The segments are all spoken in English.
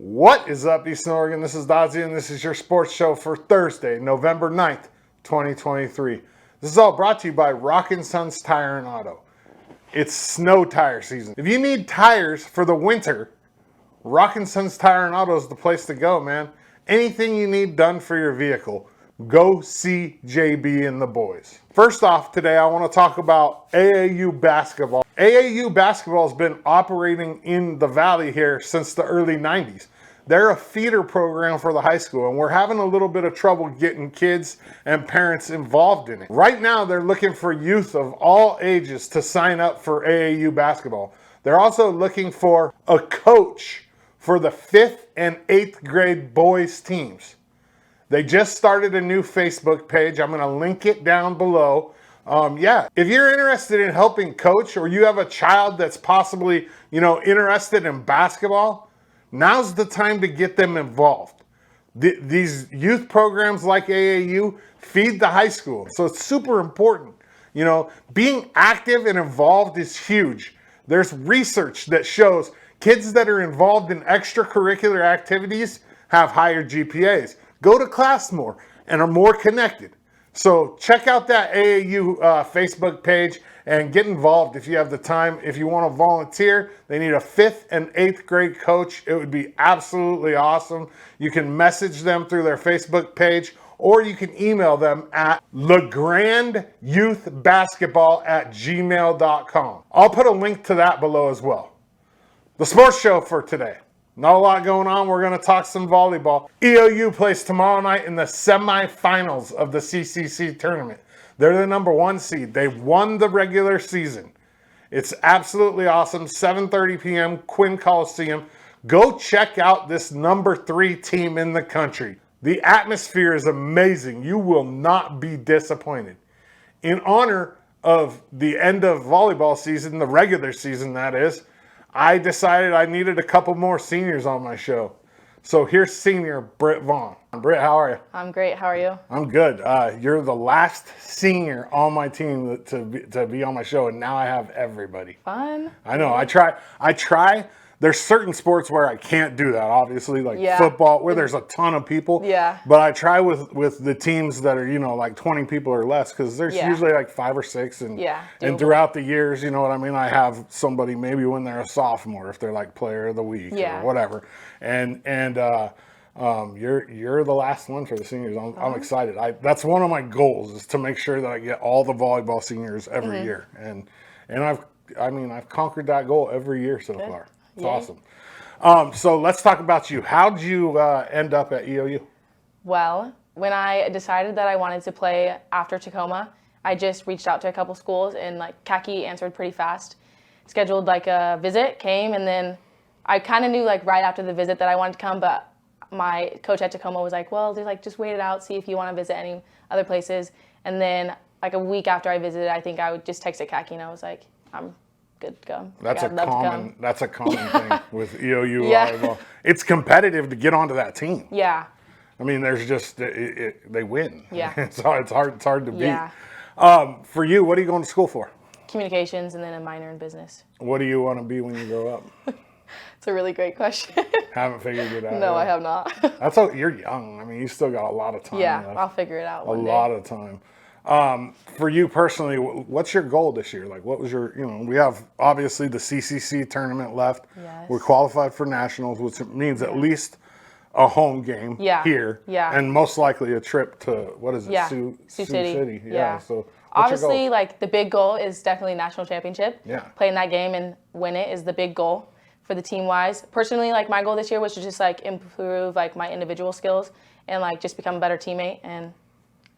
What is up, Eastern Oregon? This is Dodzy, and this is your sports show for Thursday, November 9th, 2023. This is all brought to you by Rockin' Sons Tire and Auto. It's snow tire season. If you need tires for the winter, Rockin' Sons Tire and Auto is the place to go, man. Anything you need done for your vehicle, go see JB and the boys. First off, today I want to talk about AAU basketball. AAU basketball has been operating in the Valley here since the early 90s. They're a feeder program for the high school, and we're having a little bit of trouble getting kids and parents involved in it. Right now, they're looking for youth of all ages to sign up for AAU basketball. They're also looking for a coach for the 5th and 8th grade boys teams. They just started a new Facebook page. I'm going to link it down below. If you're interested in helping coach, or you have a child that's possibly, interested in basketball, now's the time to get them involved. These youth programs like AAU feed the high school. So it's super important. Being active and involved is huge. There's research that shows kids that are involved in extracurricular activities have higher GPAs, go to class more, and are more connected. So check out that AAU Facebook page and get involved if you have the time. If you want to volunteer, they need a 5th and 8th grade coach. It would be absolutely awesome. You can message them through their Facebook page, or you can email them at legrandyouthbasketball@gmail.com. I'll put a link to that below as well. The sports show for today. Not a lot going on. We're going to talk some volleyball. EOU plays tomorrow night in the semifinals of the CCC tournament. They're the number 1 seed. They won the regular season. It's absolutely awesome. 7:30 p.m. Quinn Coliseum. Go check out this number 3 team in the country. The atmosphere is amazing. You will not be disappointed. In honor of the end of volleyball season, the regular season that is, I decided I needed a couple more seniors on my show. So here's senior Britt Vaughn. Britt, how are you? I'm great. How are you? I'm good. You're the last senior on my team to be on my show, and now I have everybody. Fun. I know. I try. There's certain sports where I can't do that, obviously, like football, where there's a ton of people. Yeah. But I try with the teams that are, like 20 people or less, because there's usually like 5 or 6. And throughout the years, you know what I mean? I have somebody maybe when they're a sophomore, if they're like player of the week or whatever. And you're the last one for the seniors. I'm excited. That's one of my goals, is to make sure that I get all the volleyball seniors every year. And I've conquered that goal every year so far. It's awesome. So let's talk about you. How'd you end up at EOU? Well, when I decided that I wanted to play after Tacoma, I just reached out to a couple schools, and Khaki answered pretty fast. Scheduled a visit, came, and then I kind of knew right after the visit that I wanted to come, but my coach at Tacoma was like, well, just wait it out, see if you want to visit any other places. And then a week after I visited, I think I would just texted Khaki, and I was like, I'm good to go. That's a common thing with EOU volleyball. It's competitive to get onto that team. Yeah. I mean, there's just they win. Yeah. It's hard to beat. Yeah. For you, what are you going to school for? Communications, and then a minor in business. What do you want to be when you grow up? It's a really great question. Haven't figured it out. No, I have not. You're young. I mean, you still got a lot of time. Yeah, left. I'll figure it out one day. A lot of time. For you personally, what's your goal this year? What was your, we have obviously the CCC tournament left. Yes. We're qualified for nationals, which means at least a home game here. Yeah. And most likely a trip to, what is it? Sioux City. Yeah. So obviously, the big goal is definitely national championship. Yeah. Playing that game and win it is the big goal for the team-wise. Personally, my goal this year was to just improve my individual skills and just become a better teammate. And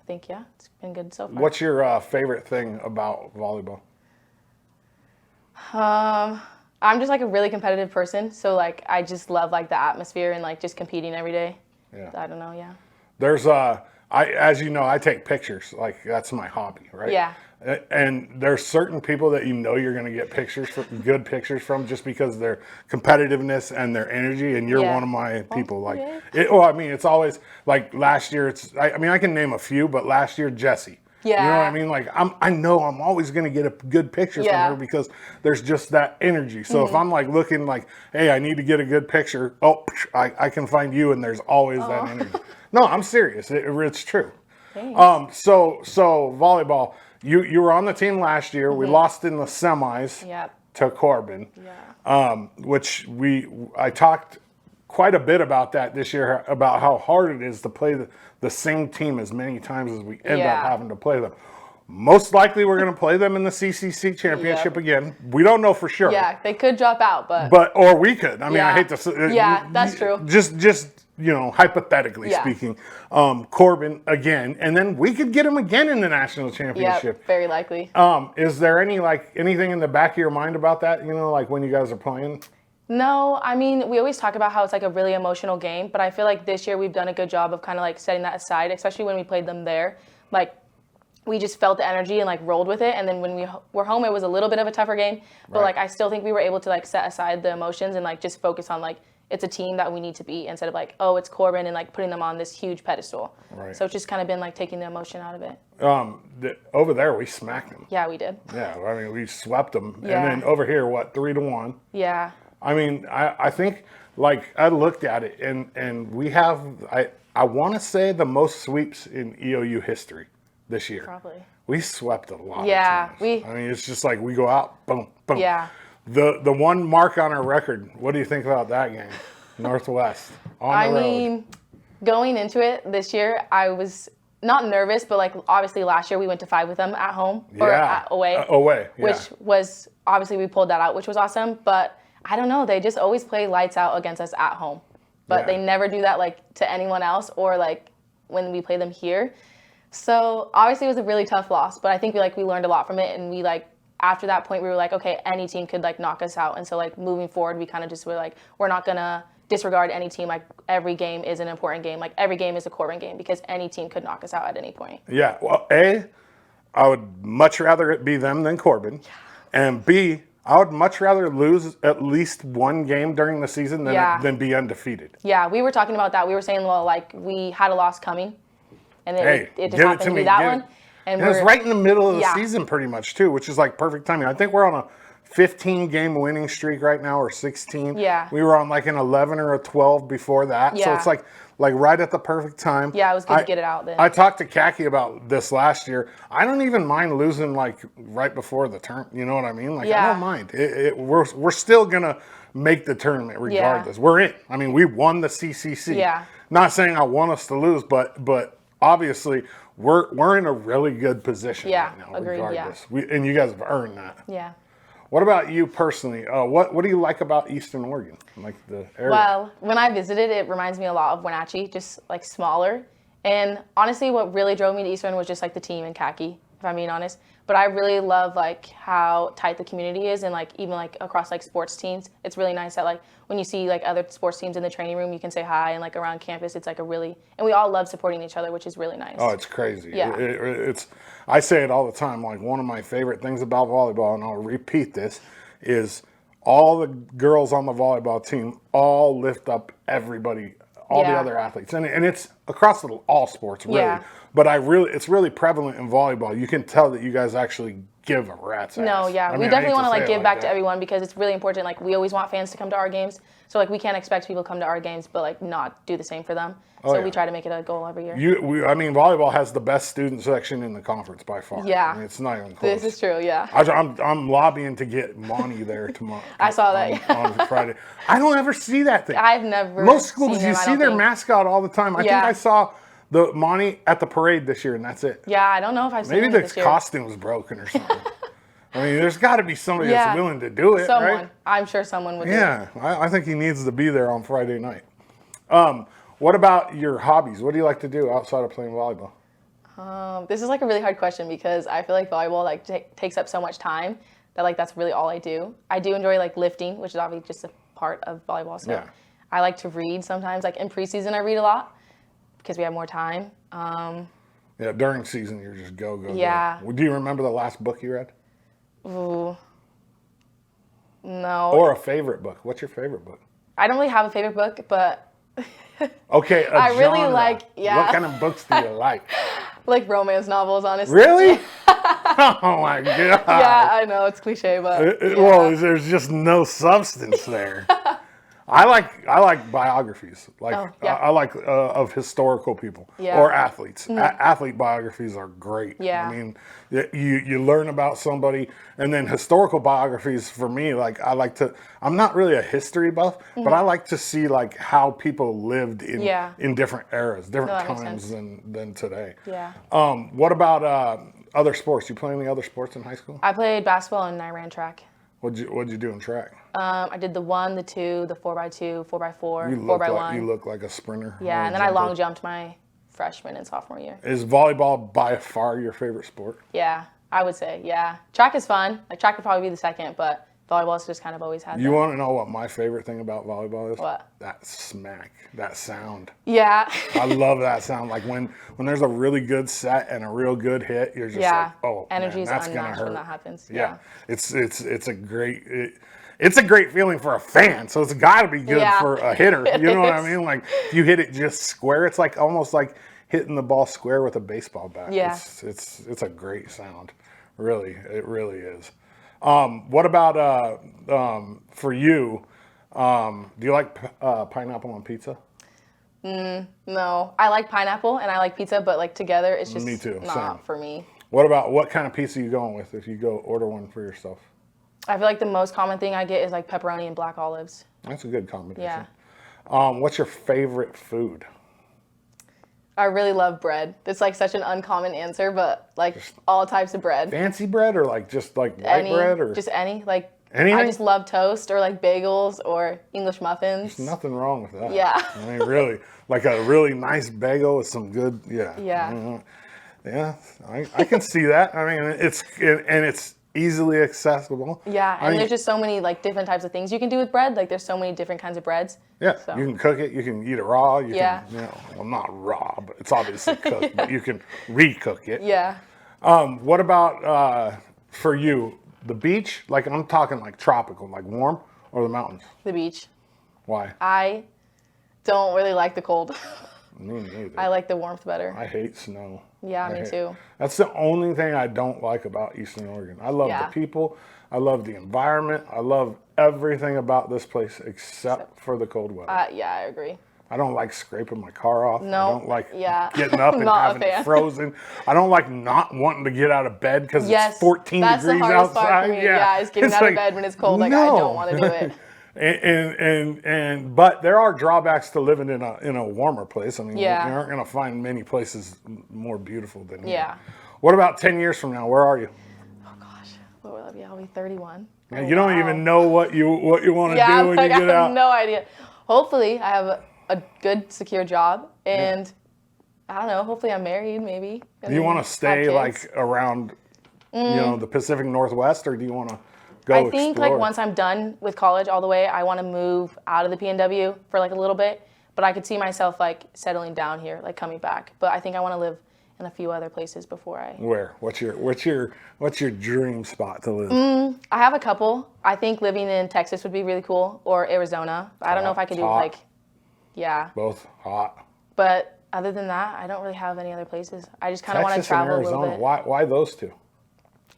I think, it's been good so far. What's your favorite thing about volleyball? I'm just a really competitive person, so I just love the atmosphere and just competing every day. Yeah. I don't know, There's as you know, I take pictures. That's my hobby, right? Yeah. And there's certain people that you're going to get good pictures from just because their competitiveness and their energy, and you're one of my people. Yeah. It's always last year. I can name a few, but last year Jesse. Yeah. You know what I mean? Like I know I'm always going to get a good picture from her because there's just that energy. So if I'm like looking like, hey, I need to get a good picture. Oh, I can find you, and there's always that energy. No, I'm serious. It's true. Thanks. So volleyball. You were on the team last year. We lost in the semis Yep. to Corbin. Yeah. Which I talked quite a bit about that this year, about how hard it is to play the same team as many times as we end up having to play them. Most likely we're going to play them in the CCC championship again. We don't know for sure. Yeah, they could drop out, but or we could. I mean, I hate to say. Yeah, that's true. Just hypothetically speaking, Corbin again, and then we could get him again in the national championship. Yeah, very likely. Is there anything in the back of your mind about that? Like when you guys are playing? No, I mean, we always talk about how it's like a really emotional game, but I feel like this year we've done a good job of kind of like setting that aside, especially when we played them there. Like, we just felt the energy and like rolled with it. And then when we were home, it was a little bit of a tougher game, but like I still think we were able to like set aside the emotions and like just focus on like it's a team that we need to beat instead of like, oh, it's Corbin and like putting them on this huge pedestal. Right. So it's just kind of been like taking the emotion out of it. Over there we smacked them. Yeah, we did. Yeah, I mean we swept them, Yeah. and then over here 3-1. Yeah. I mean, I think, like, I looked at it, and we have, I want to say, the most sweeps in EOU history this year. Probably. We swept a lot Yeah, of teams. I mean, it's just like we go out, boom, boom. Yeah. The one mark on our record, what do you think about that game? Northwest, on the road. I mean, going into it this year, I was not nervous, but like obviously last year we went to 5 with them at home or away. Away, yeah. Which was, obviously we pulled that out, which was awesome, but I don't know. They just always play lights out against us at home, but they never do that like to anyone else or like when we play them here. So obviously it was a really tough loss, but I think we learned a lot from it, and we like after that point we were like, okay, any team could like knock us out, and so like moving forward we kind of just were like, we're not gonna disregard any team. Like every game is an important game. Like every game is a Corbin game because any team could knock us out at any point. Yeah. Well, I would much rather it be them than Corbin, and B, I would much rather lose at least one game during the season than be undefeated. Yeah, we were talking about that. We were saying, well, like we had a loss coming, and then it just happened to be that one. And it was right in the middle of the season pretty much too, which is like perfect timing. I think we're on a 15-game winning streak right now, or 16. Yeah. We were on like an 11 or a 12 before that. Yeah. So it's like right at the perfect time. Yeah, it was good to get it out then. I talked to Kaki about this last year. I don't even mind losing like right before the turn. You know what I mean? Like I don't mind. We're still gonna make the tournament regardless. We're in. I mean, we won the CCC. Yeah. Not saying I want us to lose, but obviously we're in a really good position right now. Agreed, regardless. And you guys have earned that. Yeah. What about you personally? What do you like about Eastern Oregon? Like the area? Well, when I visited, it reminds me a lot of Wenatchee, just like smaller. And honestly, what really drove me to Eastern was just like the team and Kaki, if I'm being honest. But I really love like how tight the community is, and like even like across like sports teams, it's really nice that like when you see like other sports teams in the training room, you can say hi, and like around campus, it's like and we all love supporting each other, which is really nice. Oh, it's crazy. Yeah. I say it all the time. Like one of my favorite things about volleyball, and I'll repeat this, is all the girls on the volleyball team all lift up everybody, all the other athletes, and it's across all sports really. Yeah. But it's really prevalent in volleyball. You can tell that you guys actually give a rat's ass. No, yeah, we definitely want to like give back to everyone, because it's really important. Like we always want fans to come to our games, so like we can't expect people to come to our games but like not do the same for them. So we try to make it a goal every year. Volleyball has the best student section in the conference by far. Yeah, I mean, it's not even close. This is true. Yeah, I'm lobbying to get Monty there tomorrow. I saw that on Friday. I don't ever see that thing. I've never. Most schools you see their mascot all the time. I think I saw the Monty at the parade this year, and that's it. Yeah, I don't know if I've seen maybe it this year. Costume's broken or something. I mean, there's got to be somebody that's willing to do it, right? I'm sure someone would do it. Yeah, I think he needs to be there on Friday night. What about your hobbies? What do you like to do outside of playing volleyball? This is like a really hard question, because I feel like volleyball like takes up so much time that like that's really all I do. I do enjoy like lifting, which is obviously just a part of volleyball. So I like to read sometimes. Like in preseason, I read a lot because we have more time. During season, you're just go. Yeah. Do you remember the last book you read? Ooh, no. Or a favorite book? What's your favorite book? I don't really have a favorite book, but okay, I really genre. like. What kind of books do you like? Like romance novels, honestly. Really? Oh my god. Yeah, I know it's cliche, but Well, there's just no substance there. I like biographies. Like Oh, yeah. I like of historical people Yeah. or athletes. Athlete biographies are great. Yeah. I mean, you learn about somebody, and then historical biographies for me, like I like to. I'm not really a history buff, but I like to see like how people lived in different eras, different makes times than today. Yeah. What about other sports? You play any other sports in high school? I played basketball and I ran track. What'd you do in track? I did the 1, the 2, the 4x2, 4x4, You 4x1. You look like a sprinter. Yeah, and then I long jumped my freshman and sophomore year. Is volleyball by far your favorite sport? Yeah, I would say, yeah. Track is fun. Like, track would probably be the second, but volleyball's just kind of always had You that. want to know what my favorite thing about volleyball is? What? That smack, that sound. Yeah. I love that sound. Like when there's a really good set and a real good hit, you're just like, oh, energy's man, that's gonna unmatched hurt. when that happens. Yeah, it's a great feeling for a fan. So it's got to be good for a hitter. You know what I mean? Like if you hit it just square, it's like almost like hitting the ball square with a baseball bat. Yeah. It's a great sound. Really, it really is. What about for you? Do you like pineapple on pizza? No, I like pineapple and I like pizza, but like together, it's just Me too, not same. for me. What kind of pizza are you going with if you go order one for yourself? I feel like the most common thing I get is like pepperoni and black olives. That's a good combination. Yeah. What's your favorite food? I really love bread. It's like such an uncommon answer, but like all types of bread. Fancy bread or like just like white bread or just any. Like anything? I just love toast or like bagels or English muffins. There's nothing wrong with that. Yeah. I mean, really, like a really nice bagel with some good, yeah. Yeah. Yeah, I can see that. I mean, it's easily accessible. Yeah, and there's just so many like different types of things you can do with bread. Like there's so many different kinds of breads. Yeah, So. you can cook it. You can eat it raw. You Yeah. can, well, not raw, but it's obviously cooked. But you can recook it. Yeah. What about for you? The beach? Like I'm talking like tropical, like warm, or the mountains? The beach. Why? I don't really like the cold. Me neither. I like the warmth better. I hate snow. Yeah, me too. That's the only thing I don't like about Eastern Oregon. I love the people. I love the environment. I love everything about this place except for the cold weather. Yeah, I agree. I don't like scraping my car off. No. I don't like getting Not up and a having it fan. frozen. I don't like not wanting to get out of bed because it's 14 that's degrees the hardest outside. part for me. Yeah, is getting out of bed when it's cold. Like I don't want to do it. But there are drawbacks to living in a warmer place. I mean, Yeah. you aren't going to find many places more beautiful than here. Yeah. What about 10 years from now? Where are you? Oh gosh, what will I be? I'll be 31. Yeah, you don't even know what you want to do when you I get have out. no idea. Hopefully, I have a good, secure job, and I don't know. Hopefully, I'm married, maybe. Do you want to stay have like kids. around, the Pacific Northwest, or do you want to go I think explore? like once I'm done with college all the way, I want to move out of the PNW for like a little bit. But I could see myself like settling down here, like coming back. But I think I want to live in a few other places before I. Where? What's your dream spot to live? I have a couple. I think living in Texas would be really cool, or Arizona. I don't know if I could do Hot. yeah. Both hot. But other than that, I don't really have any other places. I just kind of want to Texas and travel a Arizona. little bit. Why those two?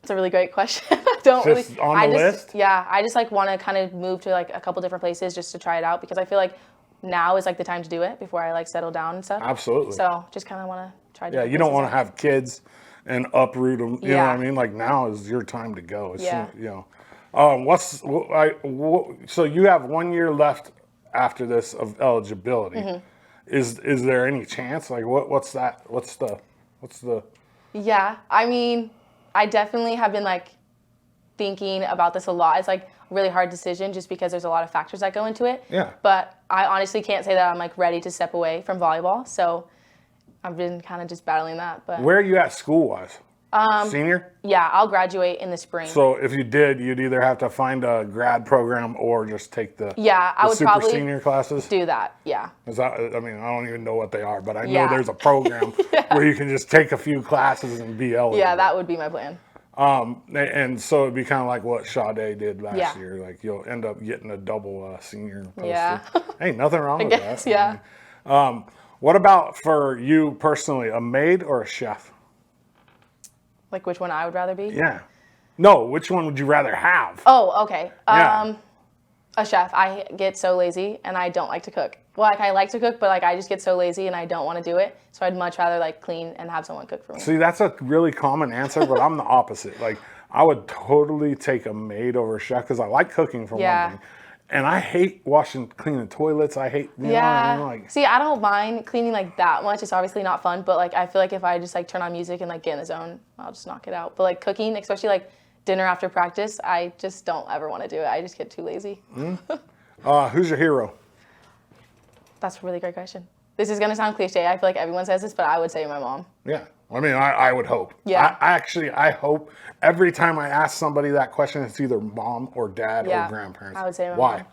It's a really great question. I don't Just really. on I the just, list? Yeah, I just like want to kind of move to like a couple different places just to try it out because I feel like now is like the time to do it before I like settle down and stuff. Absolutely. So just kind of want to try. Yeah, you don't want to have kids and uproot them. You know what I Yeah. mean? Like now is your time to go. It's, Yeah. So you have 1 year left after this of eligibility. Mm-hmm. Is there any chance? Like what's that? What's the? Yeah, I mean, I definitely have been like thinking about this a lot. It's like a really hard decision just because there's a lot of factors that go into it. Yeah. But I honestly can't say that I'm like ready to step away from volleyball. So I've been kind of just battling that. But Where are you at school wise? Senior? yeah, I'll graduate in the spring. So if you did, you'd either have to find a grad program or just take the yeah, I would super probably senior classes. do that. Yeah. I don't even know what they are, but I know Yeah. there's a program where you can just take a few classes and be eligible. Yeah, that would be my plan. And so it'd be kind of like what Sade did last Yeah. year. Like you'll end up getting a double senior posted. Yeah. Hey, nothing wrong with guess, that. yeah. What about for you personally, a maid or a chef? Like which one I would rather be? Yeah. No, which one would you rather have? Oh, okay. Yeah. A chef. I get so lazy and I don't like to cook. Well, like I like to cook, but like I just get so lazy and I don't want to do it. So I'd much rather like clean and have someone cook for me. See, that's a really common answer, but I'm the opposite. Like, I would totally take a maid over a chef because I like cooking for one thing. And I hate cleaning toilets. I hate, you know what I mean? Like, see, I don't mind cleaning like that much. It's obviously not fun, but like I feel like if I just like turn on music and like get in the zone, I'll just knock it out. But like cooking, especially like dinner after practice, I just don't ever want to do it. I just get too lazy. who's your hero? That's a really great question. This is gonna sound cliche. I feel like everyone says this, but I would say my mom. Yeah. I mean, I would hope. Yeah. I hope every time I ask somebody that question, it's either mom or dad or grandparents. I would say my Why?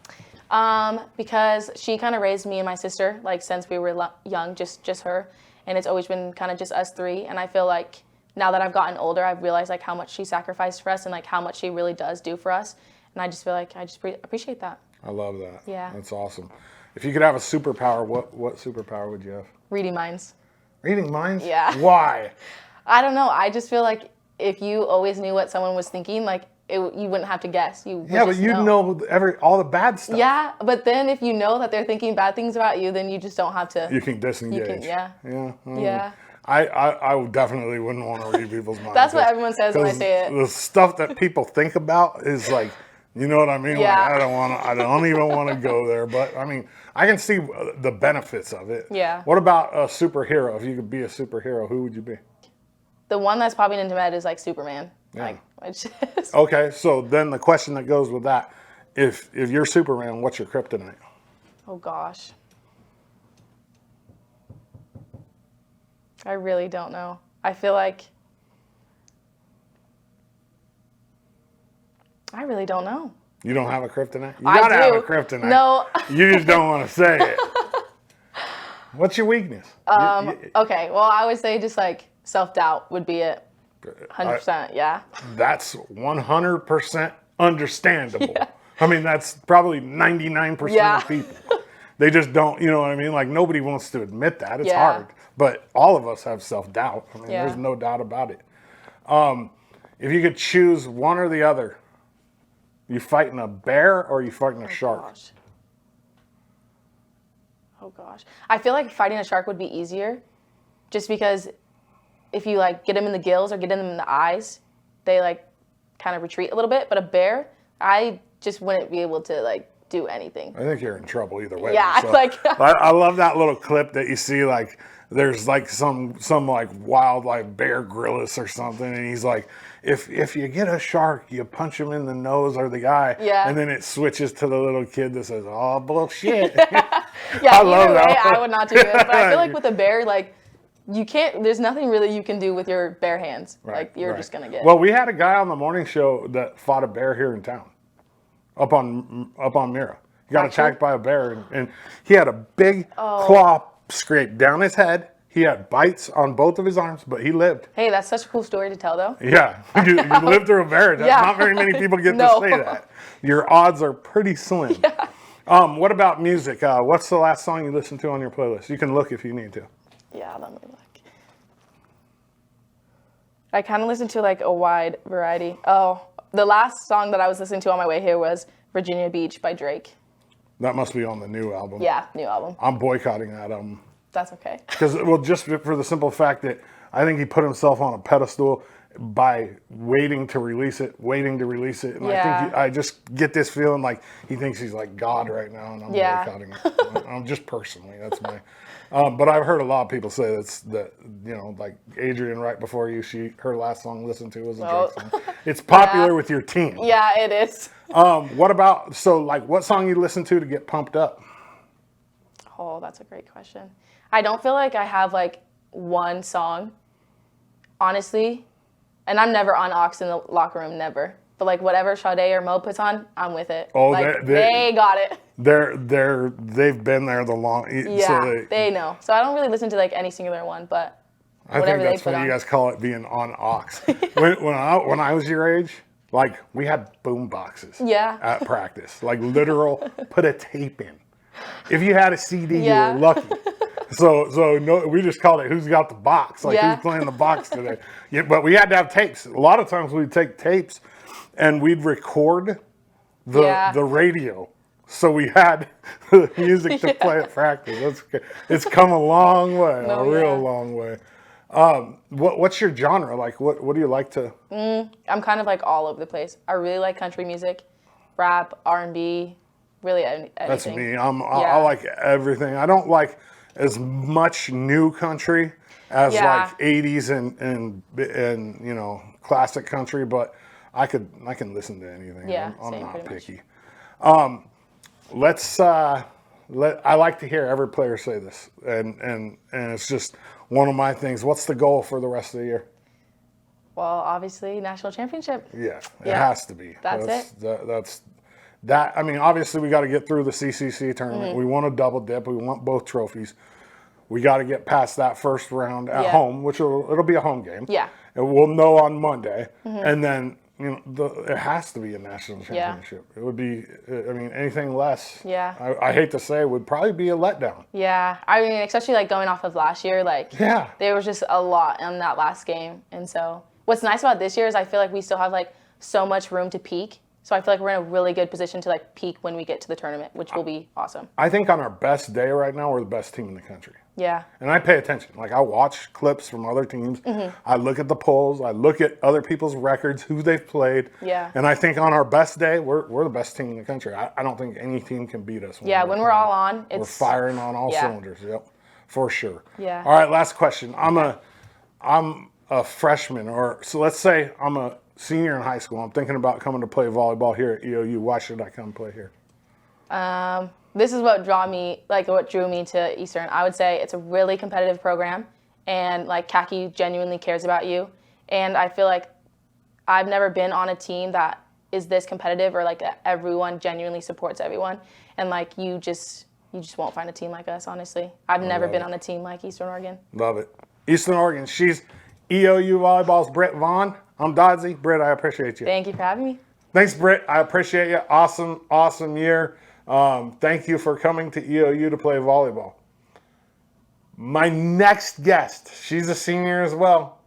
mom. Because she kind of raised me and my sister, like since we were young, just her. And it's always been kind of just us three. And I feel like now that I've gotten older, I've realized like how much she sacrificed for us and like how much she really does do for us. And I just feel like I just appreciate that. I love that. Yeah. That's awesome. If you could have a superpower, what superpower would you have? Reading minds. Reading minds? Yeah. Why? I don't know. I just feel like if you always knew what someone was thinking, like you wouldn't have to guess. You would Yeah, but just you'd know all the bad stuff. Yeah, but then if you know that they're thinking bad things about you, then you just don't have to. You can disengage. Yeah. Yeah. I definitely wouldn't want to read people's minds. That's what everyone says when I say it. The stuff that people think about is like, you know what I mean? Yeah. Like, I don't even want to go there. But I mean, I can see the benefits of it. Yeah. What about a superhero? If you could be a superhero, who would you be? The one that's popping into my head is like Superman. Yeah. Like, which is... Okay, so then the question that goes with that, if you're Superman, what's your kryptonite? Oh gosh. I really don't know. I feel like I really don't know. You don't have a kryptonite? You I gotta have do. a kryptonite. No. You just don't want to say it. What's your weakness? Okay, well, I would say just like self-doubt would be it. 100%, yeah. That's 100% understandable. Yeah. I mean, that's probably 99% of people. They just don't, you know what I mean? Like, nobody wants to admit that. It's hard. But all of us have self-doubt. I mean, there's no doubt about it. If you could choose one or the other, you fighting a bear or you fighting a shark? Gosh. Oh gosh. I feel like fighting a shark would be easier just because if you like get them in the gills or get them in the eyes, they like kind of retreat a little bit. But a bear, I just wouldn't be able to like do anything. I think you're in trouble either way. Yeah, so, like I love that little clip that you see, like there's like some like wildlife Bear Grylls or something, and he's like, if you get a shark, you punch him in the nose or the eye, and then it switches to the little kid that says, "Oh bullshit." Yeah, either way, I would not do it. But I feel like with a bear, like you can't. There's nothing really you can do with your bare hands. Right, like you're just gonna get. Well, we had a guy on the morning show that fought a bear here in town, up on Mira. He got attacked by a bear, and he had a big claw scrape down his head. He had bites on both of his arms, but he lived. Hey, that's such a cool story to tell, though. Yeah, you lived through a bear. Not very many people get to say that. Your odds are pretty slim. Yeah. What about music? What's the last song you listened to on your playlist? You can look if you need to. Yeah, let me look. I kind of listen to like a wide variety. Oh, the last song that I was listening to on my way here was Virginia Beach by Drake. That must be on the new album. Yeah, new album. I'm boycotting that album. That's okay. Because, well, just for the simple fact that I think he put himself on a pedestal by waiting to release it. And I think I just get this feeling like he thinks he's like God right now, and I'm boycotting it. I'm just personally, that's my. But I've heard a lot of people say like Adrienne right before you, her last song listened to was a Drake song. It's popular with your team. Yeah, it is. What about, what song you listen to get pumped up? Oh, that's a great question. I don't feel like I have like one song, honestly, and I'm never on aux in the locker room, never. But like whatever Sade or Mo puts on, I'm with it. Oh, like, they got it. They've been there the long. Yeah, so they know. So I don't really listen to like any singular one, but whatever I think that's they put what on. you guys call it, being on aux. when I was your age, like we had boom boxes. At practice, like literal put a tape in. If you had a CD, you were lucky. So no, we just called it "Who's got the box?" Like Yeah. who's playing the box today? Yeah, but we had to have tapes. A lot of times we'd take tapes, and we'd record the radio. So we had the music to play at practice. It's come a long way, a real long way. What's your genre? Like, what do you like to? I'm kind of like all over the place. I really like country music, rap, R&B, really anything. That's me. I like everything. I don't like as much new country as like 80s and classic country, but I can listen to anything. Yeah, I'm same, not picky. much. I like to hear every player say this, and it's just one of my things. What's the goal for the rest of the year? Well, obviously, national championship. Yeah, it has to be. That's it. That's that. I mean, obviously, we got to get through the CCC tournament. We want a double dip. We want both trophies. We got to get past that first round at home, which it'll be a home game. Yeah. And we'll know on Monday, and then it has to be a national championship. It would be. I mean, anything less. Yeah. I hate to say, it would probably be a letdown. Yeah, I mean, especially like going off of last year, like there was just a lot in that last game, and so what's nice about this year is I feel like we still have like so much room to peak. So I feel like we're in a really good position to like peak when we get to the tournament, which will be awesome. I think on our best day right now, we're the best team in the country. Yeah. And I pay attention. Like I watch clips from other teams. I look at the polls. I look at other people's records, who they've played. Yeah. And I think on our best day, we're the best team in the country. I don't think any team can beat us. When we're all on, we're firing on all cylinders. Yep, for sure. Yeah. All right, last question. I'm a freshman, so let's say I'm a senior in high school. I'm thinking about coming to play volleyball here at EOU. Why should I come play here? This is what drew me to Eastern. I would say it's a really competitive program, and like Khaki genuinely cares about you. And I feel like I've never been on a team that is this competitive, or like that everyone genuinely supports everyone. And like you just won't find a team like us, honestly. I've never been on a team like Eastern Oregon. Love it. Eastern Oregon. She's EOU Volleyball's Britt Vaughn. I'm Dodzy. Britt, I appreciate you. Thank you for having me. Thanks, Britt. I appreciate you. Awesome year. Thank you for coming to EOU to play volleyball. My next guest, she's a senior as well,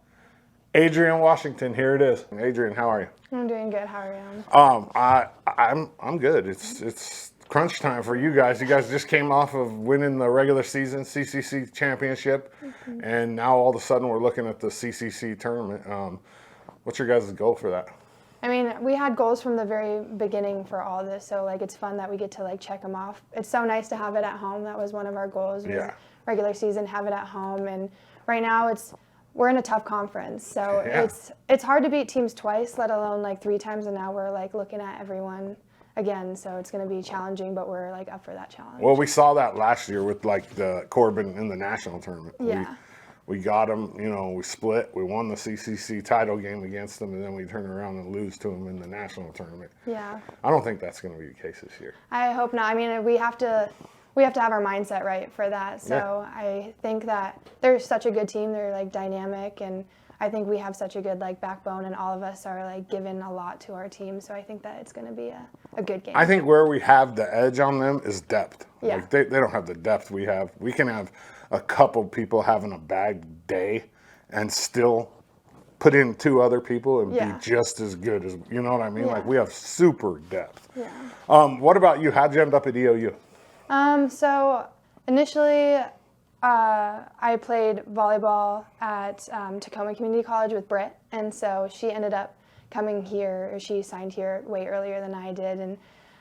Adrienne Washington. Here it is. Adrienne, how are you? I'm doing good. How are you? I'm good. It's crunch time for you guys. You guys just came off of winning the regular season CCC championship, and now all of a sudden we're looking at the CCC tournament. What's your guys' goal for that? I mean, we had goals from the very beginning for all this, so like it's fun that we get to like check them off. It's so nice to have it at home. That was one of our goals. Regular season, have it at home, and right now we're in a tough conference, so it's hard to beat teams twice, let alone like 3 times, and now we're like looking at everyone again, so it's going to be challenging, but we're like up for that challenge. Well, we saw that last year with like the Corbin in the national tournament. We got them, we split. We won the CCC title game against them, and then we turn around and lose to them in the national tournament. Yeah. I don't think that's going to be the case this year. I hope not. I mean, we have to have our mindset right for that. So I think that they're such a good team. They're like dynamic, and I think we have such a good like backbone, and all of us are like giving a lot to our team. So I think that it's going to be a good game. I think where we have the edge on them is depth. Yeah. Like they don't have the depth we have. We can have a couple people having a bad day and still put in 2 other people and be just as good as, you know what I mean? Yeah. Like we have super depth. Yeah. What about you? How'd you end up at EOU? So initially, I played volleyball at Tacoma Community College with Britt, and so she ended up coming here, or she signed here way earlier than I did, and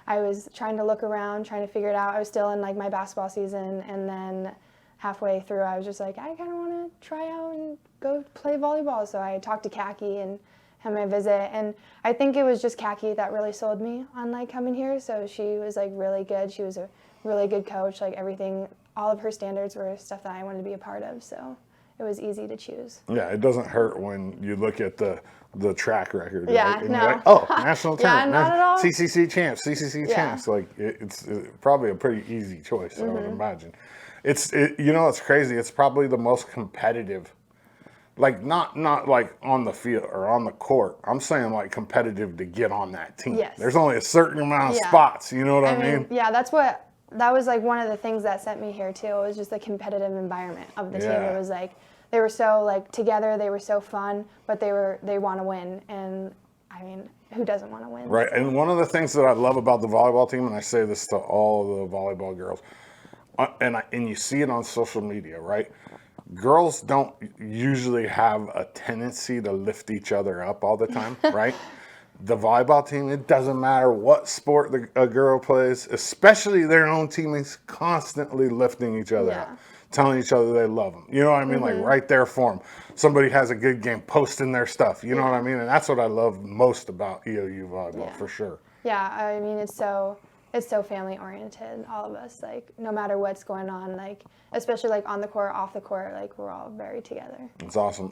I was trying to look around, trying to figure it out. I was still in like my basketball season, and then halfway through, I was just like, I kind of want to try out and go play volleyball. So I talked to Khaki and had my visit, and I think it was just Khaki that really sold me on like coming here. So she was like really good. She was a really good coach. Like everything, all of her standards were stuff that I wanted to be a part of. So it was easy to choose. Yeah, it doesn't hurt when you look at the track record. Yeah, right? And no. you're like, oh, national tournament, not at all. CCC champs. Like it's probably a pretty easy choice, I would imagine. It's crazy. It's probably the most competitive, like not like on the field or on the court. I'm saying like competitive to get on that team. Yes. There's only a certain amount of spots. You know what I mean? Yeah, that's what that was like one of the things that sent me here too. It was just the competitive environment of the team. It was like they were so like together, they were so fun, but they want to win, and I mean, who doesn't want to win? Right, and one of the things that I love about the volleyball team, and I say this to all of the volleyball girls, and you see it on social media, right? Girls don't usually have a tendency to lift each other up all the time, right? The volleyball team, it doesn't matter what sport a girl plays, especially their own teammates, constantly lifting each other up, telling each other they love them. You know what I mean? Like right there for them. Somebody has a good game, posting their stuff. You know what I mean? And that's what I love most about EOU volleyball, for sure. Yeah, I mean, it's so family oriented, all of us, like no matter what's going on, like especially like on the court, off the court, like we're all very together. It's awesome.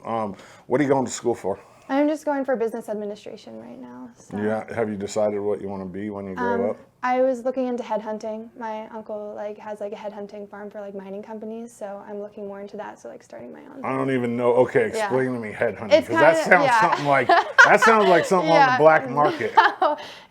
What are you going to school for? I'm just going for business administration right now. So. Yeah, have you decided what you want to be when you grow up? I was looking into headhunting. My uncle like has like a headhunting farm for like mining companies, so I'm looking more into that. So like starting my own. I don't even know. Okay, explain to me headhunting, It's because that kinda- sounds something like something on the black market.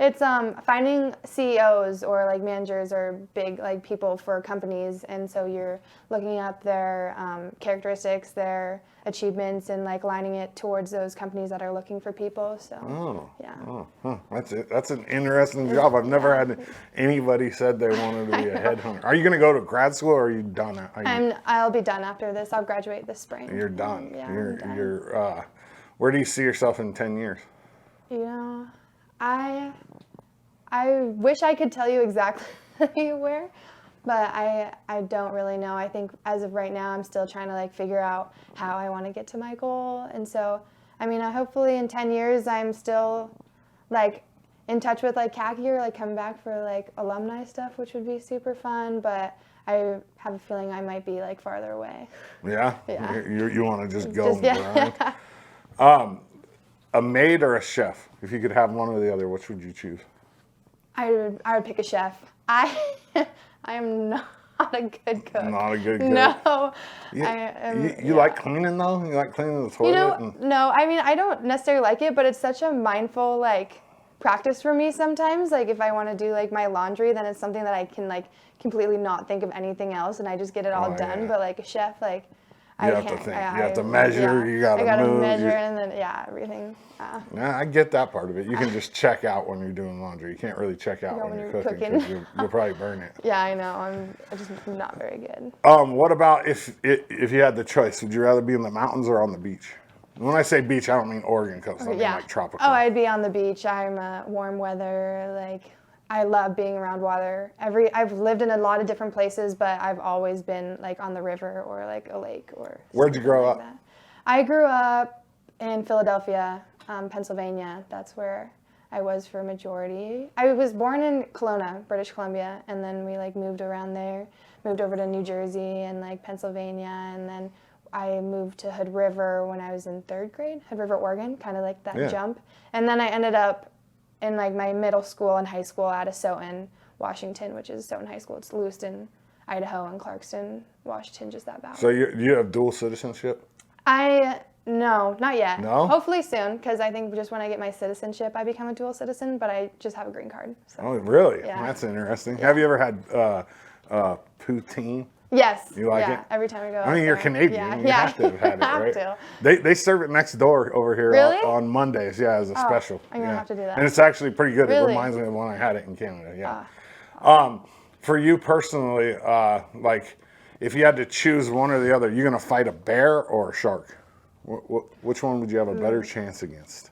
It's finding CEOs or like managers or big like people for companies, and so you're looking up their characteristics, their achievements, and like lining it towards those companies that are looking for people. So That's it. That's an interesting job. I've never had anybody said they wanted to be a headhunter. Are you going to go to grad school, or are you done? I'll be done after this. I'll graduate this spring. You're done. Yeah, You're I'm done. you're. Where do you see yourself in 10 years? You know, I wish I could tell you exactly where, but I don't really know. I think as of right now, I'm still trying to like figure out how I want to get to my goal. And so, I mean, hopefully in 10 years, I'm still like in touch with like khaki or like coming back for like alumni stuff, which would be super fun. But I have a feeling I might be like farther away. Yeah? Yeah. You want to just go and yeah. grind? A maid or a chef? If you could have one or the other, which would you choose? I would pick a chef. I am not a good cook. Not a good cook? No. You like cleaning, though? You like cleaning the toilet? No, I mean, I don't necessarily like it, but it's such a mindful, like, practice for me sometimes. Like, if I want to do, like, my laundry, then it's something that I can, like, completely not think of anything else, and I just get it all done. Yeah. But, like, a chef, like, you have to think. You have to measure. You got to move. I got to measure, and then, everything. Yeah, I get that part of it. You can just check out when you're doing laundry. You can't really check out when you're cooking, because you'll probably burn it. Yeah, I know. I'm just not very good. What about if you had the choice? Would you rather be in the mountains or on the beach? When I say beach, I don't mean Oregon coast. I mean like tropical. Oh, I'd be on the beach. I'm warm weather. Like, I love being around water. I've lived in a lot of different places, but I've always been like on the river or like a lake or. Where'd you grow up? That. I grew up in Philadelphia, Pennsylvania. That's where I was for a majority. I was born in Kelowna, British Columbia, and then we like moved around there, moved over to New Jersey and like Pennsylvania, and then I moved to Hood River when I was in 3rd grade, Hood River, Oregon, kind of like that jump. And then I ended up in like my middle school and high school at Stoughton, Washington, which is Stoughton High School. It's Lewiston, Idaho, and Clarkston, Washington, just that valley. So you have dual citizenship? No, not yet. No? Hopefully soon, because I think just when I get my citizenship, I become a dual citizen, but I just have a green card. So. Oh, really? Yeah. That's interesting. Yeah. Have you ever had poutine? Yes. You like it? Every time I go. I mean, you're Canadian. Yeah. You have to have had it, right? To. They serve it next door over here Really? on Mondays, as a special. I'm going to have to do that. And it's actually pretty good. Really? It reminds me of when I had it in Canada, For you personally, like, if you had to choose one or the other, you're going to fight a bear or a shark? Which one would you have a better chance against?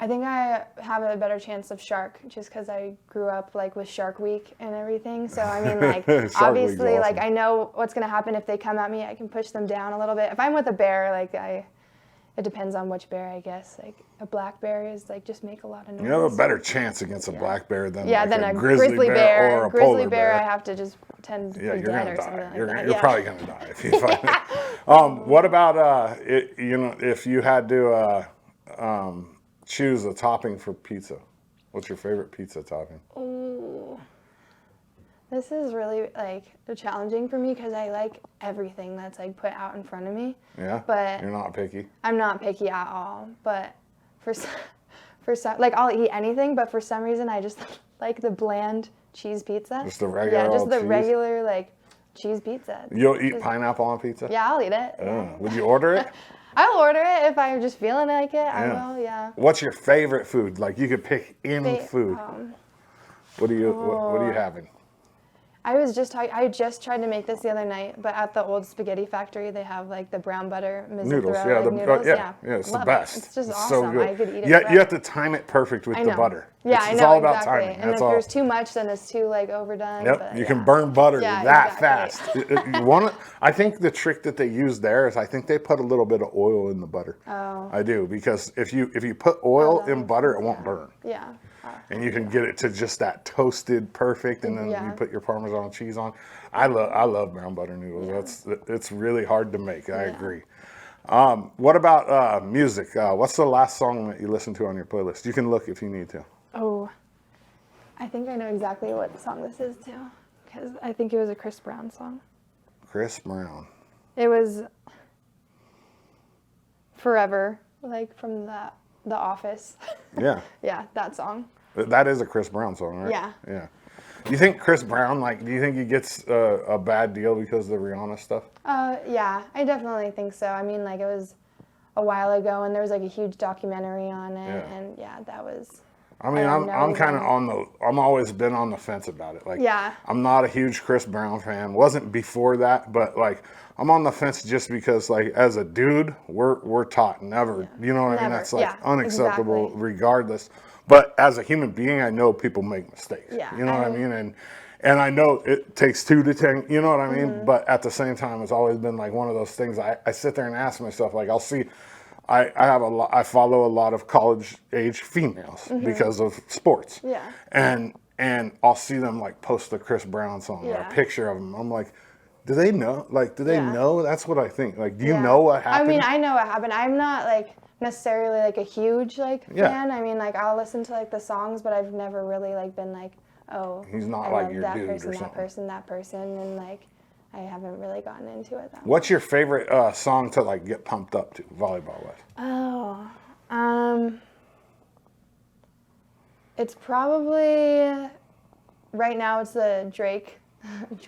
I think I have a better chance of shark, just because I grew up like with Shark Week and everything. So I mean, like obviously, awesome. Like I know what's gonna happen if they come at me. I can push them down a little bit. If I'm with a bear, like it depends on which bear, I guess. Like a black bear is like just make a lot of noise. You have a better chance against a black bear than than a grizzly bear or a polar bear. I have to just pretend to be dead or something like that. You're probably gonna die if you fight it. What about if you had to choose a topping for pizza? What's your favorite pizza topping? Ooh. This is really like challenging for me because I like everything that's like put out in front of me. Yeah. But you're not picky. I'm not picky at all. But for some, like I'll eat anything, but for some reason I just like the bland cheese pizza. Just the regular Yeah, just old the cheese? regular like cheese pizza. You'll eat pineapple on pizza? Yeah, I'll eat it. Would you order it? I'll order it if I'm just feeling like it. I Yeah. will. Yeah. What's your favorite food? Like you could pick any Fa- food. What are you having? I just tried to make this the other night, but at the old spaghetti factory, they have like the brown butter Noodles, mizzle yeah, like, noodles. yeah, it's the Love best. It. It's just It's awesome. so good. I could eat it. Yeah, forever. you have to time it perfect with I the know. butter. Yeah, it's I know all about exactly. timing. And That's if all. there's too much, then it's too like overdone. Yep, but, you yeah. can burn butter Yeah, that exactly. fast. You want I think the trick that they use there is I think they put a little bit of oil in the butter. Oh. I do, because if you put oil that in makes butter, sense, it won't yeah. burn. Yeah. And you can get it to just that toasted perfect, and then Yeah. you put your Parmesan cheese on. I love brown butter noodles. It's really hard to make. I agree. What about music? What's the last song that you listened to on your playlist? You can look if you need to. Oh, I think I know exactly what song this is too, because I think it was a Chris Brown song. Chris Brown. It was Forever, like from the Office. Yeah. Yeah, that song. That is a Chris Brown song, right? Yeah. Yeah. Do you think Chris Brown, do you think he gets a bad deal because of the Rihanna stuff? Yeah, I definitely think so. I mean, like it was a while ago, and there was like a huge documentary on it, Yeah. and yeah, that was. I mean, don't know I'm kind of even. I'm always been on the fence about it. Like, Yeah. I'm not a huge Chris Brown fan. Wasn't before that, but like, I'm on the fence just because, like, as a dude, we're taught never. You know what I mean? Never. That's like Yeah, unacceptable, exactly. regardless. But as a human being, I know people make mistakes. Yeah, You know what I I- mean? And I know it takes two to tango. You know what I mean? Mm-hmm. But at the same time, it's always been like one of those things. I sit there and ask myself, like, I'll see. I follow a lot of college age females because of sports. Mm-hmm. Yeah. And I'll see them like post a Chris Brown song or Yeah. a picture of him. I'm like, do they know? Like, do they Yeah. know? That's what I think. Like, do you Yeah. know what happened? I mean, I know what happened. I'm not like necessarily like a huge like Yeah. fan. I mean, like I'll listen to like the songs, but I've never really like been like, oh, He's not I like love your that dude or person, something. that person, and like I haven't really gotten into it that much. What's your favorite song to like get pumped up to volleyball with? Oh, it's probably right now. It's the Drake,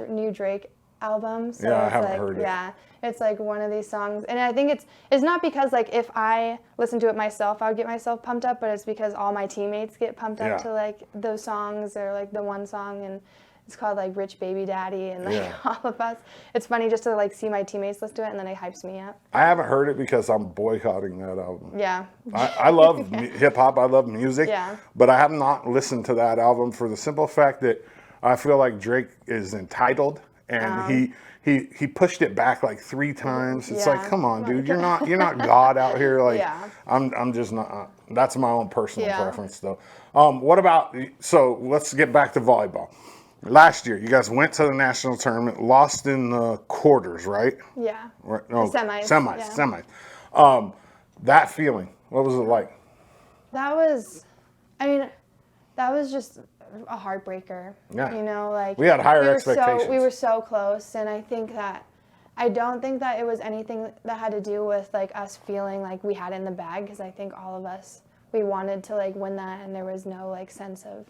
new Drake album. So Yeah, I it's haven't like, heard it. yeah, it's like one of these songs, and I think it's not because like if I listen to it myself, I would get myself pumped up, but it's because all my teammates get pumped up Yeah. to like those songs or like the one song, and it's called like Rich Baby Daddy, and like Yeah. all of us. It's funny just to like see my teammates listen to it, and then it hypes me up. I haven't heard it because I'm boycotting that album. Yeah. I love hip hop. I love music. Yeah. But I have not listened to that album for the simple fact that I feel like Drake is entitled, and he pushed it back like 3 times. It's like, Yeah. come on, dude, you're not God out here. Like, Yeah. I'm just not. That's my own personal Yeah. preference, though. What about? So let's get back to volleyball. Last year, you guys went to the national tournament, lost in the quarters, right? Yeah. Right? No, Semis, semis. yeah. That feeling, what was it like? That was just a heartbreaker. Yeah. You know, like We had higher we were expectations. we were so close, and I don't think that it was anything that had to do with like us feeling like we had it in the bag, because I think all of us, we wanted to like win that, and there was no like sense of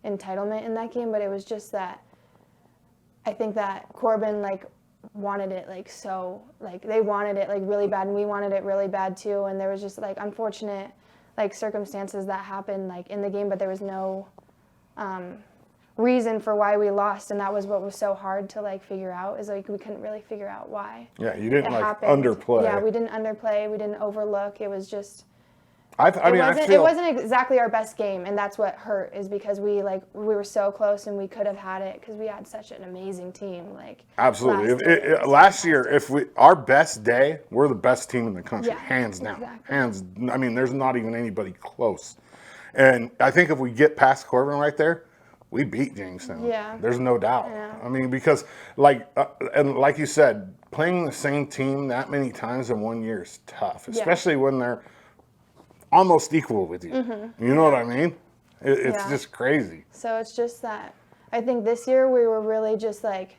entitlement in that game, but it was just that I think that Corbin like wanted it like so, like they wanted it like really bad, and we wanted it really bad too, and there was just like unfortunate like circumstances that happened like in the game, but there was no reason for why we lost, and that was what was so hard to like figure out, is like we couldn't really figure out why Yeah, you didn't it like happened. underplay. Yeah, we didn't underplay, we didn't overlook. It was just I it wasn't exactly our best game, and that's what hurt, is because we were so close, and we could have had it because we had such an amazing team. Like Absolutely. last year, it was Last year, our best day, we're the best team in the country, Yeah, hands down. exactly. I mean, there's not even anybody close. And I think if we get past Corbin right there, we beat Jamestown. Yeah. There's no doubt. Yeah. I mean, because and like you said, playing the same team that many times in 1 year is tough, especially when they're almost equal with you. You know what I mean? It's Yeah. just crazy. So it's just that I think this year we were really just like,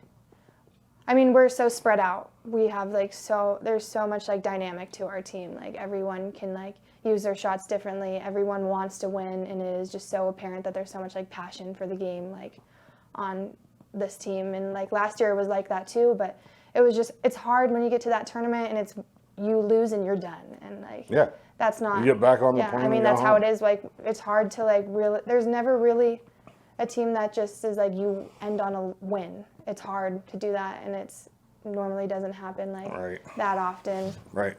I mean, we're so spread out. We have like there's so much like dynamic to our team. Like everyone can like use their shots differently. Everyone wants to win, and it is just so apparent that there's so much like passion for the game, like on this team. And like last year was like that too, but it was just, it's hard when you get to that tournament and you lose and you're done. And like, that's not. You get back on the plane. I mean, that's how it is. Like, it's hard to like really, there's never really a team that just is like you end on a win. It's hard to do that, and it's normally doesn't happen like that often. Right.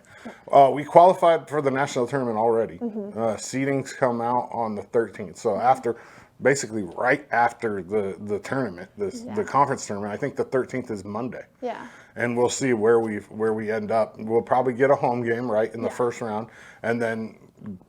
We qualified for the national tournament already. Seedings come out on the 13th. So after, basically right after the tournament, the conference tournament, I think the 13th is Monday. Yeah. And we'll see where we end up. We'll probably get a home game in the first round, and then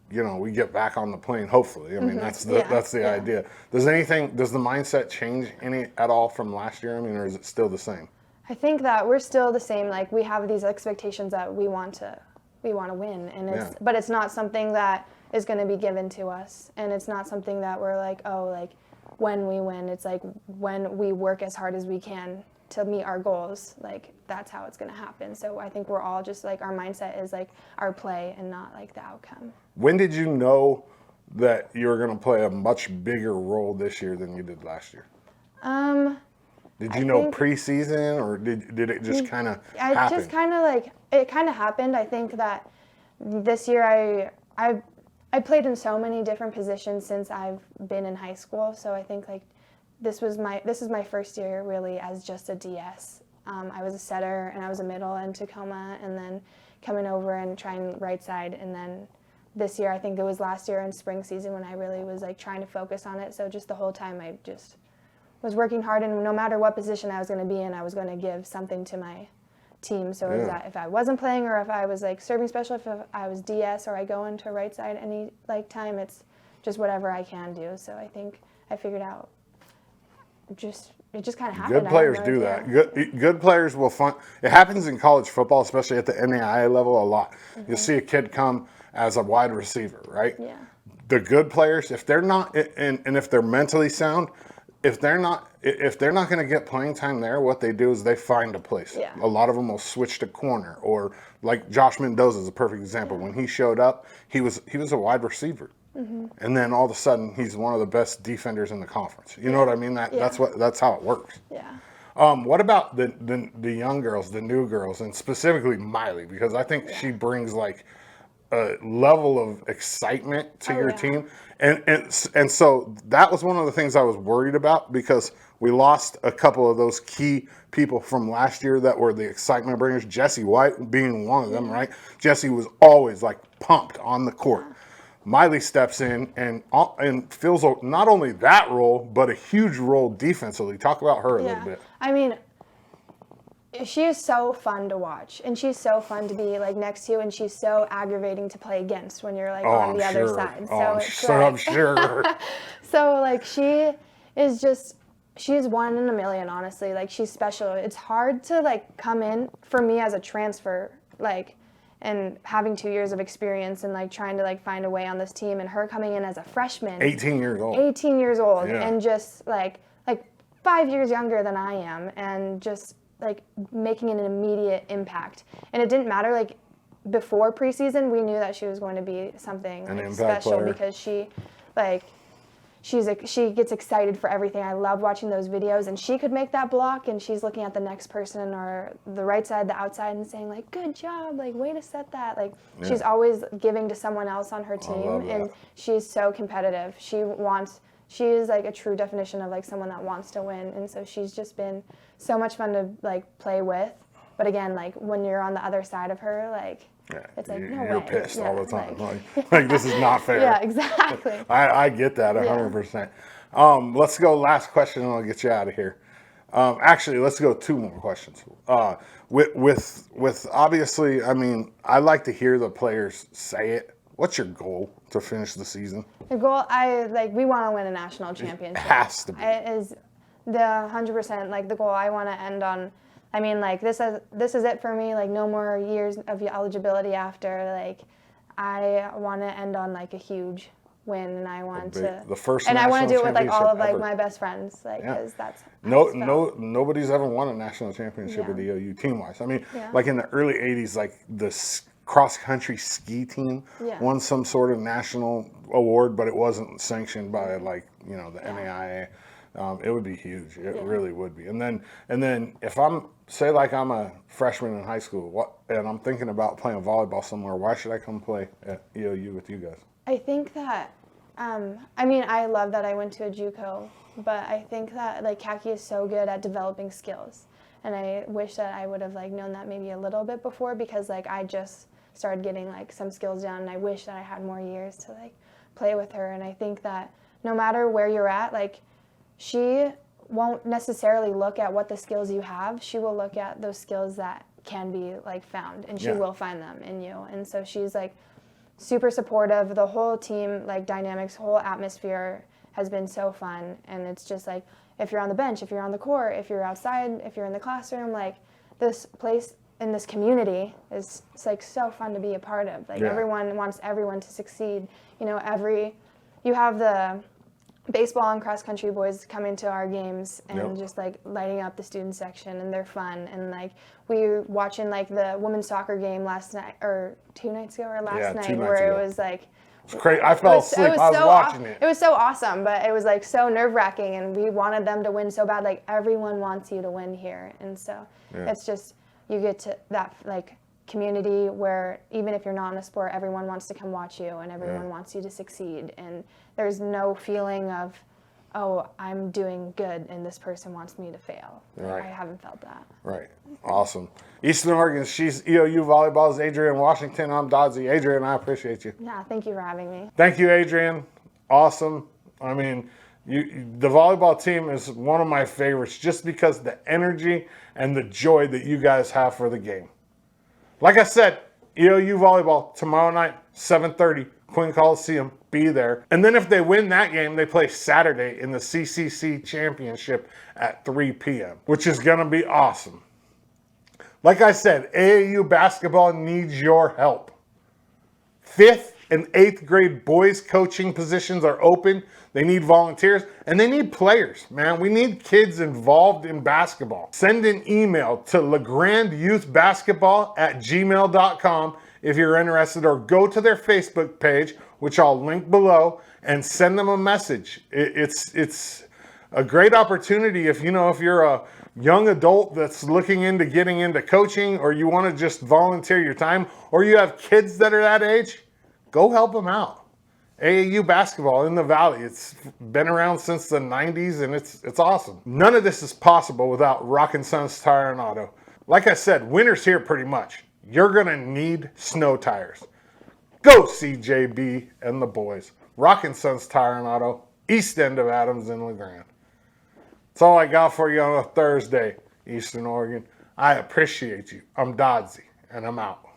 we get back on the plane. Hopefully, I mean that's the idea. Does the mindset change any at all from last year? I mean, or is it still the same? I think that we're still the same. Like we have these expectations that we want to win, and but it's not something that is going to be given to us, and it's not something that we're like, oh, like when we win. It's like when we work as hard as we can to meet our goals, like that's how it's going to happen. So I think we're all just like, our mindset is like our play and not like the outcome. When did you know that you were going to play a much bigger role this year than you did last year? Did you know preseason, or did it just kind of happen? Just kind of like, it kind of happened. I think that this year I played in so many different positions since I've been in high school. So I think like this is my first year really as just a DS. I was a setter and I was a middle in Tacoma, and then coming over and trying right side, and then this year, I think it was last year in spring season when I really was like trying to focus on it. So just the whole time I just was working hard, and no matter what position I was going to be in, I was going to give something to my team. So if I wasn't playing, or if I was like serving special, if I was DS, or I go into right side any like time, it's just whatever I can do. So I think I figured out it just kind of happened. Good players do that. Good players will find it happens in college football, especially at the NAIA level a lot. You'll see a kid come as a wide receiver, right? Yeah. The good players, if they're not, and if they're mentally sound, if they're not going to get playing time there, what they do is they find a place. Yeah. A lot of them will switch to corner, or like Josh Mendoza is a perfect example. When he showed up, he was a wide receiver, and then all of a sudden he's one of the best defenders in the conference. You know what I mean? That's how it works. Yeah. What about the young girls, the new girls, and specifically Miley? Because I think she brings like a level of excitement to your team. And so that was one of the things I was worried about, because we lost a couple of those key people from last year that were the excitement bringers, Jessie White being one of them, right? Jessie was always like pumped on the court. Miley steps in and fills not only that role, but a huge role defensively. Talk about her a little bit. I mean, she is so fun to watch, and she's so fun to be like next to, and she's so aggravating to play against when you're like on the other side. I'm sure. So like she's one in a million, honestly. Like she's special. It's hard to like come in for me as a transfer, like, and having 2 years of experience and like trying to like find a way on this team, and her coming in as a freshman, 18 years old, and just like 5 years younger than I am, and just like making an immediate impact. And it didn't matter, like before preseason, we knew that she was going to be something like special player, because she gets excited for everything. I love watching those videos, and she could make that block, and she's looking at the next person, or the right side, the outside, and saying like, good job, like way to set that. Like she's always giving to someone else on her team, and she's so competitive. She is like a true definition of like someone that wants to win, and so she's just been so much fun to like play with. But again, like when you're on the other side of her, like it's like you're pissed all the time. Like this is not fair. Yeah, exactly. I get that 100%. Let's go last question, and I'll get you out of here. Actually, let's go 2 more questions. With obviously, I mean, I like to hear the players say it. What's your goal to finish the season? The goal, we want to win a national championship. It has to be. It is the 100%, like the goal. I want to end on, I mean, like this is it for me. Like no more years of eligibility after. Like I want to end on like a huge win, and I want the first, and I want to do it with like all of like ever. my best friends, like because that's nobody's ever won a national championship at EOU team wise. I mean, like in the early '80s, like the cross country ski team won some sort of national award, but it wasn't sanctioned by like the NAIA. It would be huge. It really would be. And then if I'm like I'm a freshman in high school, and I'm thinking about playing volleyball somewhere, why should I come play at EOU with you guys? I think that, I mean, I love that I went to a JUCO, but I think that like Khaki is so good at developing skills, and I wish that I would have like known that maybe a little bit before, because like I just started getting like some skills down, and I wish that I had more years to like play with her. And I think that no matter where you're at, like she won't necessarily look at what the skills you have. She will look at those skills that can be like found, and she will find them in you. And so she's like super supportive. The whole team like dynamics, whole atmosphere has been so fun. And it's just like, if you're on the bench, if you're on the court, if you're outside, if you're in the classroom, like this place in this community is, it's like so fun to be a part of. Like everyone wants everyone to succeed. You know, you have the baseball and cross country boys come into our games and just like lighting up the student section, and they're fun. And like we were watching like the women's soccer game last night, or 2 nights ago, or last night, where it was like, it's crazy. I fell asleep. I was watching it. It was so awesome, but it was like so nerve-wracking, and we wanted them to win so bad. Like everyone wants you to win here, and so it's just, you get to that like community where even if you're not in a sport, everyone wants to come watch you, and everyone wants you to succeed. And there's no feeling of, oh, I'm doing good and this person wants me to fail. Like, I haven't felt that. Right. Awesome. Eastern Oregon, she's EOU Volleyball's Adrienne Washington. I'm Dodzy. Adrienne, I appreciate you. Yeah, thank you for having me. Thank you, Adrienne. Awesome. I mean, the volleyball team is one of my favorites just because the energy and the joy that you guys have for the game. Like I said, EOU Volleyball tomorrow night, 7:30, Quinn Coliseum. Be there. And then if they win that game, they play Saturday in the CCC Championship at 3 p.m., which is going to be awesome. Like I said, AAU basketball needs your help. 5th and 8th grade boys coaching positions are open. They need volunteers, and they need players, man. We need kids involved in basketball. Send an email to legrandyouthbasketball@gmail.com if you're interested, or go to their Facebook page, which I'll link below, and send them a message. It's a great opportunity if you're a young adult that's looking into getting into coaching, or you want to just volunteer your time, or you have kids that are that age, go help them out. AAU basketball in the Valley, it's been around since the 90s, and it's awesome. None of this is possible without Rockin' Sons Tire and Auto. Like I said, winter's here pretty much. You're gonna need snow tires. Go CJB and the boys. Rockin' Sons Tire and Auto, east end of Adams and LeGrand. That's all I got for you on a Thursday, Eastern Oregon. I appreciate you. I'm Dodzy, and I'm out.